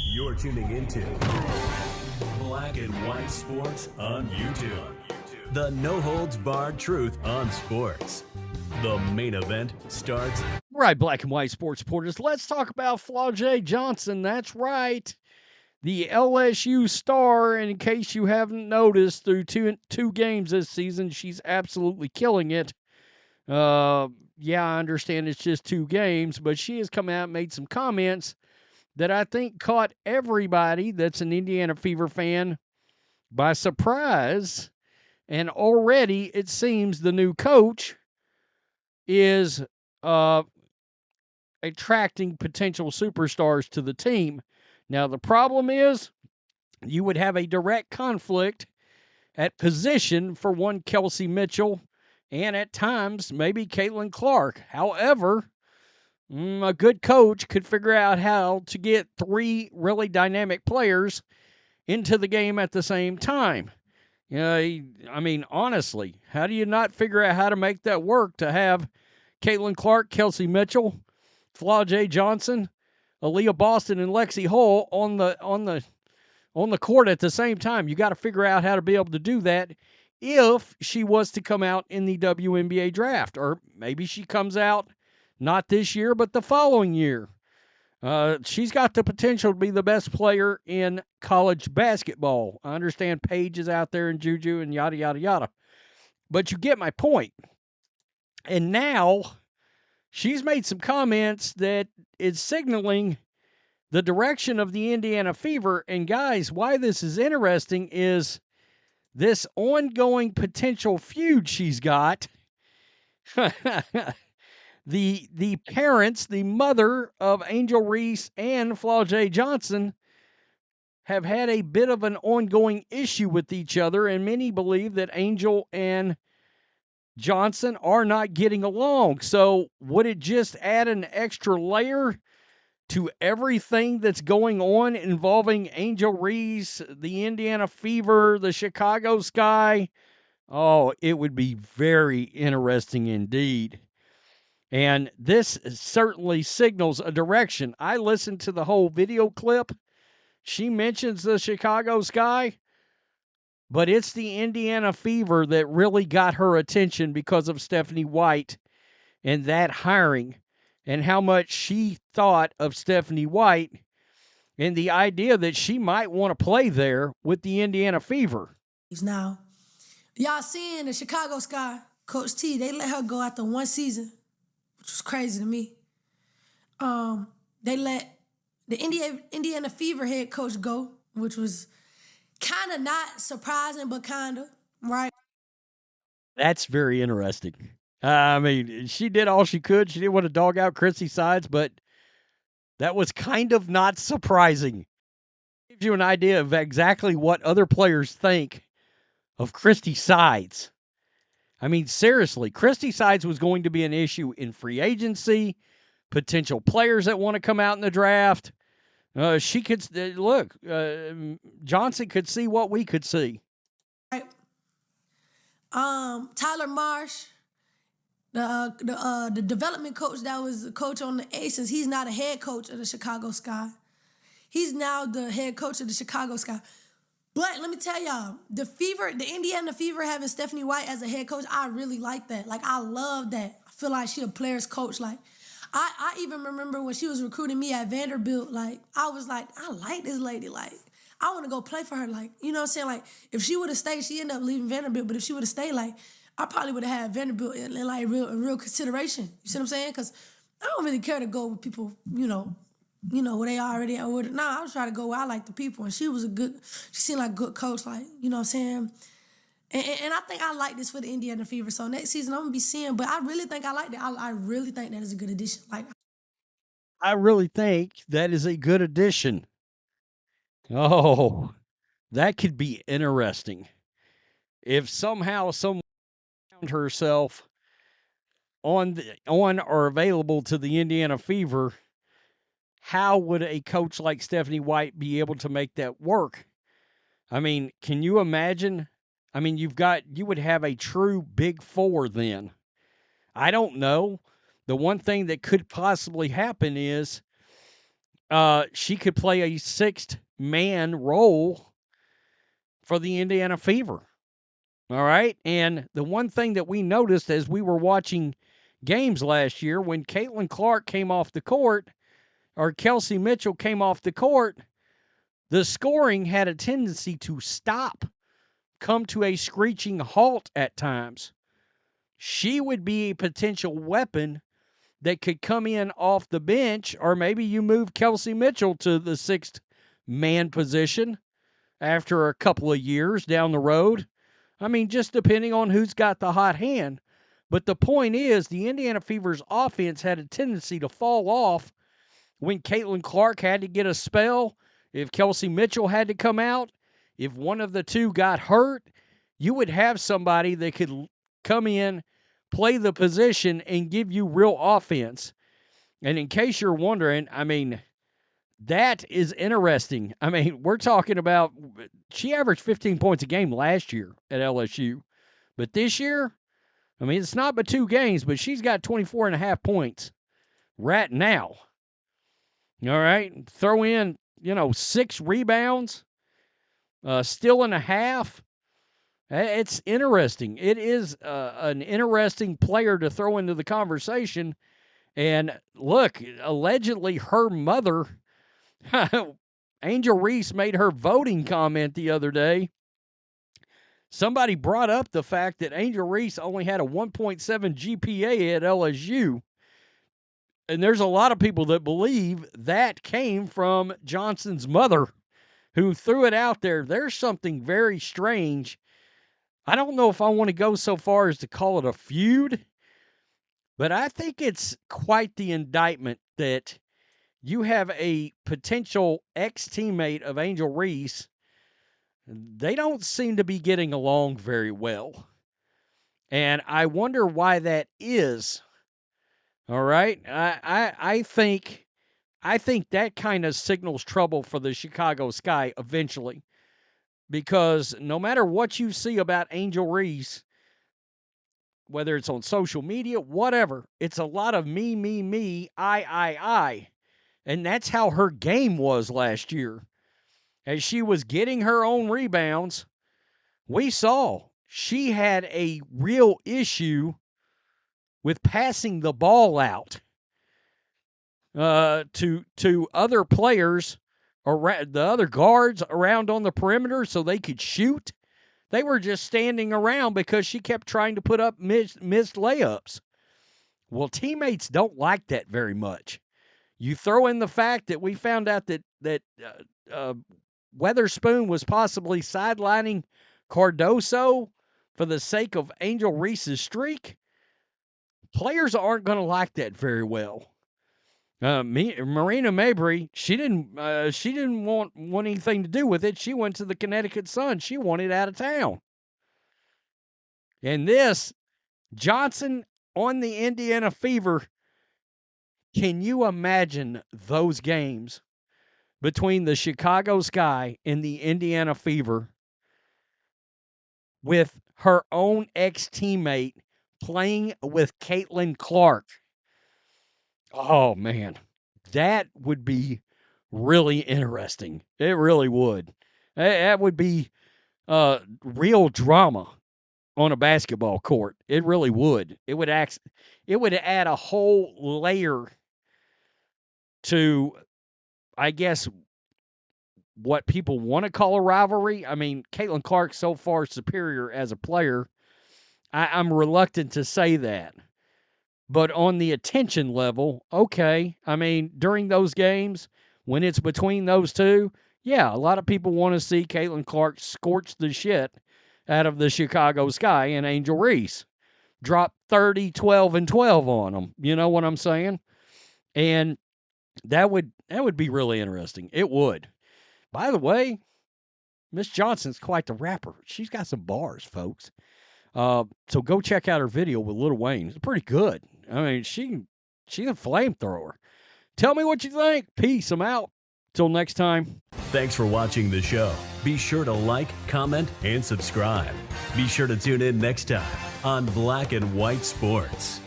You're tuning into Black and White Sports on YouTube. The no-holds-barred truth on sports. The main event starts. Right, Black and White Sports supporters. Let's talk about Flau'Jae Johnson. That's right. The LSU star, and in case you haven't noticed, through two games this season, she's absolutely killing it. Yeah, I understand it's just 2 games, but she has come out and made some comments that I think caught everybody that's an Indiana Fever fan by surprise. And already it seems the new coach is attracting potential superstars to the team. Now, the problem is you would have a direct conflict at position for one Kelsey Mitchell and at times maybe Caitlin Clark. However, a good coach could figure out how to get 3 really dynamic players into the game at the same time. I mean, honestly, how do you not figure out how to make that work to have Caitlin Clark, Kelsey Mitchell, Flau'Jae Johnson, Aaliyah Boston, and Lexi Hull on the court at the same time? You got to figure out how to be able to do that if she was to come out in the WNBA draft, or maybe she comes out not this year but the following year. She's got the potential to be the best player in college basketball. I understand Paige is out there and Juju and yada, yada, yada. But you get my point. And now she's made some comments that is signaling the direction of the Indiana Fever. And guys, why this is interesting is this ongoing potential feud she's got. The parents, the mother of Angel Reese and Flau'Jae Johnson, have had a bit of an ongoing issue with each other, and many believe that Angel and Johnson are not getting along. So would it just add an extra layer to everything that's going on involving Angel Reese, the Indiana Fever, the Chicago Sky? Oh, it would be very interesting indeed. And this certainly signals a direction. I listened to the whole video clip. She mentions the Chicago Sky, but it's the Indiana Fever that really got her attention because of Stephanie White and that hiring and how much she thought of Stephanie White and the idea that she might want to play there with the Indiana Fever. Now, y'all seeing the Chicago Sky, Coach T, they let her go after 1 season, which was crazy to me. They let the Indiana Fever head coach go, which was kind of not surprising, but kind of, right? That's very interesting. I mean, she did all she could. She didn't want to dog out Chrissy Sides, but that was kind of not surprising. Gives you an idea of exactly what other players think of Christy Sides. I mean, seriously, Christy Sides was going to be an issue in free agency, potential players that want to come out in the draft. She could look. Johnson could see what we could see. Right. Tyler Marsh, the development coach that was the coach on the Aces, he's not a head coach of the Chicago Sky. He's now the head coach of the Chicago Sky. But let me tell y'all, the Indiana Fever having Stephanie White as a head coach, I really like that. Like, I love that. I feel like she a player's coach. Like, I even remember when she was recruiting me at Vanderbilt, like, I was like, I like this lady. Like, I want to go play for her. Like, you know what I'm saying? Like, if she would have stayed, she ended up leaving Vanderbilt, but if she would have stayed, like, I probably would have had Vanderbilt in like real consideration. You see what I'm saying? Because I don't really care to go with people, where they already are. Nah, I was trying to go where I like the people. And she seemed like a good coach, like, you know what I'm saying? And I think I like this for the Indiana Fever. So next season I'm going to be seeing, but I really think I like that. I really think that is a good addition. Like, I really think that is a good addition. Oh, that could be interesting. If somehow someone found herself on or available to the Indiana Fever, how would a coach like Stephanie White be able to make that work? I mean, can you imagine? I mean, you would have a true Big Four then. I don't know. The one thing that could possibly happen is she could play a sixth man role for the Indiana Fever. All right. And the one thing that we noticed as we were watching games last year, when Caitlin Clark came off the court, or Kelsey Mitchell came off the court, the scoring had a tendency to stop, come to a screeching halt at times. She would be a potential weapon that could come in off the bench, or maybe you move Kelsey Mitchell to the sixth man position after a couple of years down the road. I mean, just depending on who's got the hot hand. But the point is, the Indiana Fever's offense had a tendency to fall off when Caitlin Clark had to get a spell, if Kelsey Mitchell had to come out, if one of the two got hurt, you would have somebody that could come in, play the position, and give you real offense. And in case you're wondering, I mean, that is interesting. I mean, we're talking about, she averaged 15 points a game last year at LSU. But this year, I mean, it's not but 2 games, but she's got 24 and a half points right now. All right. Throw in, 6 rebounds, still and a half. It's interesting. It is an interesting player to throw into the conversation. And look, allegedly her mother, Angel Reese, made her voting comment the other day. Somebody brought up the fact that Angel Reese only had a 1.7 GPA at LSU. And there's a lot of people that believe that came from Johnson's mother, who threw it out there. There's something very strange. I don't know if I want to go so far as to call it a feud, but I think it's quite the indictment that you have a potential ex-teammate of Angel Reese. They don't seem to be getting along very well. And I wonder why that is. All right. I think that kind of signals trouble for the Chicago Sky eventually. Because no matter what you see about Angel Reese, whether it's on social media, whatever, it's a lot of me, I. And that's how her game was last year. As she was getting her own rebounds, we saw she had a real issue with passing the ball out to other players, or the other guards around on the perimeter so they could shoot. They were just standing around because she kept trying to put up missed layups. Well, teammates don't like that very much. You throw in the fact that we found out that Weatherspoon was possibly sidelining Cardoso for the sake of Angel Reese's streak. Players aren't going to like that very well. Marina Mabry, she didn't want anything to do with it. She went to the Connecticut Sun. She wanted out of town. And this, Johnson on the Indiana Fever, can you imagine those games between the Chicago Sky and the Indiana Fever with her own ex-teammate playing with Caitlin Clark? Oh, man, that would be really interesting. It really would. That would be real drama on a basketball court. It really would. It would add a whole layer to, I guess, what people want to call a rivalry. I mean, Caitlin Clark's so far superior as a player. I'm reluctant to say that. But on the attention level, okay. I mean, during those games, when it's between those two, yeah, a lot of people want to see Caitlin Clark scorch the shit out of the Chicago Sky and Angel Reese. Drop 30, 12, and 12 on them. You know what I'm saying? And that would be really interesting. It would. By the way, Miss Johnson's quite the rapper. She's got some bars, folks. So go check out her video with Lil Wayne. It's pretty good. I mean, she's a flamethrower. Tell me what you think. Peace. I'm out. Till next time. Thanks for watching the show. Be sure to like, comment, and subscribe. Be sure to tune in next time on Black and White Sports.